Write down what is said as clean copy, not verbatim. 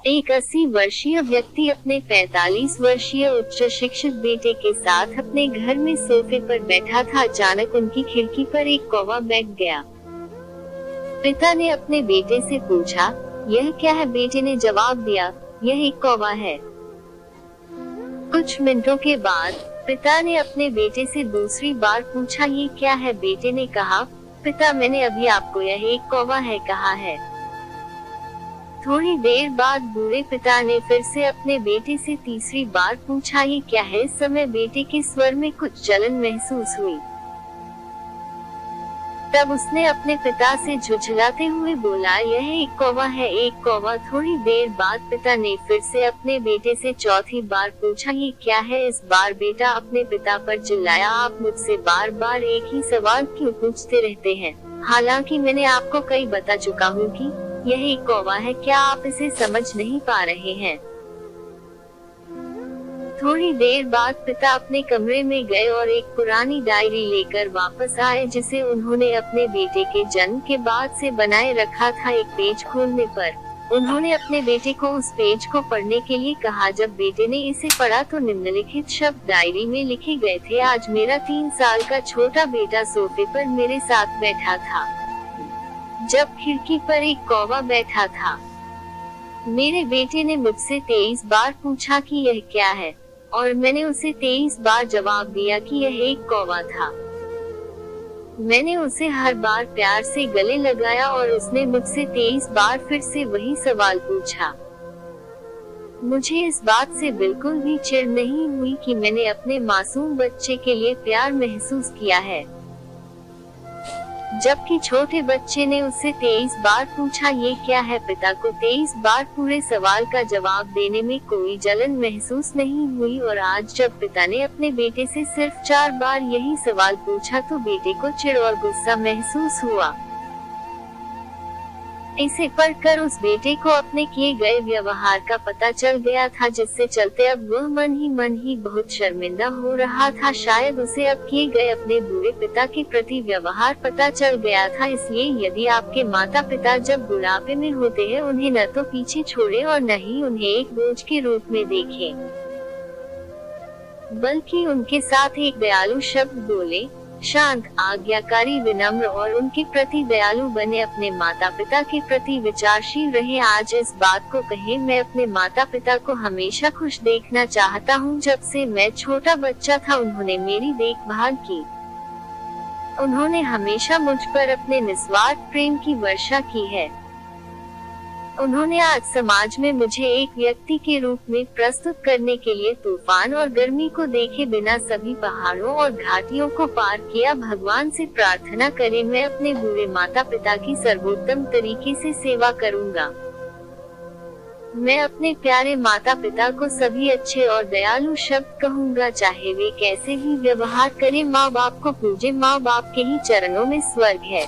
एक 80 वर्षीय व्यक्ति अपने 45 वर्षीय उच्च शिक्षित बेटे के साथ अपने घर में सोफे पर बैठा था। अचानक उनकी खिड़की पर एक कौवा बैठ गया। पिता ने अपने बेटे से पूछा, यह क्या है? बेटे ने जवाब दिया, यह एक कौवा है। कुछ मिनटों के बाद पिता ने अपने बेटे से दूसरी बार पूछा, ये क्या है? बेटे ने कहा, पिता मैंने अभी आपको यह एक कौवा है कहा है। थोड़ी देर बाद बूढ़े पिता ने फिर से अपने बेटे से तीसरी बार पूछा, ये क्या है? इस समय बेटे के स्वर में कुछ जलन महसूस हुई। तब उसने अपने पिता से झुझलाते हुए बोला, यह एक कौवा है, एक कौवा। थोड़ी देर बाद पिता ने फिर से अपने बेटे से चौथी बार पूछा, ये क्या है? इस बार बेटा अपने पिता पर चिल्लाया, आप मुझसे बार बार एक ही सवाल क्यों पूछते रहते हैं? हालांकि मैंने आपको कई बता चुका हूँ कि यह एक कौवा है, क्या आप इसे समझ नहीं पा रहे हैं? थोड़ी देर बाद पिता अपने कमरे में गए और एक पुरानी डायरी लेकर वापस आए, जिसे उन्होंने अपने बेटे के जन्म के बाद से बनाए रखा था। एक पेज खोलने पर उन्होंने अपने बेटे को उस पेज को पढ़ने के लिए कहा। जब बेटे ने इसे पढ़ा तो निम्नलिखित शब्द डायरी में लिखे गए थे, आज मेरा 3 साल का छोटा बेटा सोफे पर मेरे साथ बैठा था, जब खिड़की पर एक कौवा बैठा था। मेरे बेटे ने मुझसे 23 बार पूछा कि यह क्या है, और मैंने उसे 23 बार जवाब दिया कि यह एक कौवा था। मैंने उसे हर बार प्यार से गले लगाया और उसने मुझसे 23 बार फिर से वही सवाल पूछा। मुझे इस बात से बिल्कुल भी चिढ़ नहीं हुई कि मैंने अपने मासूम बच्चे के लिए प्यार महसूस किया है, जबकि छोटे बच्चे ने उससे 23 बार पूछा, ये क्या है? पिता को 23 बार पूरे सवाल का जवाब देने में कोई जलन महसूस नहीं हुई, और आज जब पिता ने अपने बेटे से सिर्फ 4 बार यही सवाल पूछा तो बेटे को चिढ़ और गुस्सा महसूस हुआ। इसे पढ़कर उस बेटे को अपने किए गए व्यवहार का पता चल गया था, जिससे चलते अब वह मन ही बहुत शर्मिंदा हो रहा था। शायद उसे अब किए गए अपने बुरे पिता के प्रति व्यवहार पता चल गया था। इसलिए यदि आपके माता पिता जब बुढ़ापे में होते हैं, उन्हें न तो पीछे छोड़े और न ही उन्हें एक बोझ के रूप में देखें, बल्कि उनके साथ एक दयालु शब्द बोले, शांत, आज्ञाकारी, विनम्र और उनके प्रति दयालु बने। अपने माता पिता के प्रति विचारशील रहे। आज इस बात को कहें, मैं अपने माता पिता को हमेशा खुश देखना चाहता हूँ। जब से मैं छोटा बच्चा था उन्होंने मेरी देखभाल की। उन्होंने हमेशा मुझ पर अपने निस्वार्थ प्रेम की वर्षा की है। उन्होंने आज समाज में मुझे एक व्यक्ति के रूप में प्रस्तुत करने के लिए तूफान और गर्मी को देखे बिना सभी पहाड़ों और घाटियों को पार किया। भगवान से प्रार्थना करें, मैं अपने बुरे माता पिता की सर्वोत्तम तरीके से सेवा करूंगा। मैं अपने प्यारे माता पिता को सभी अच्छे और दयालु शब्द कहूंगा, चाहे वे कैसे ही व्यवहार करें। माँ बाप को पूजे, माँ बाप के ही चरणों में स्वर्ग है।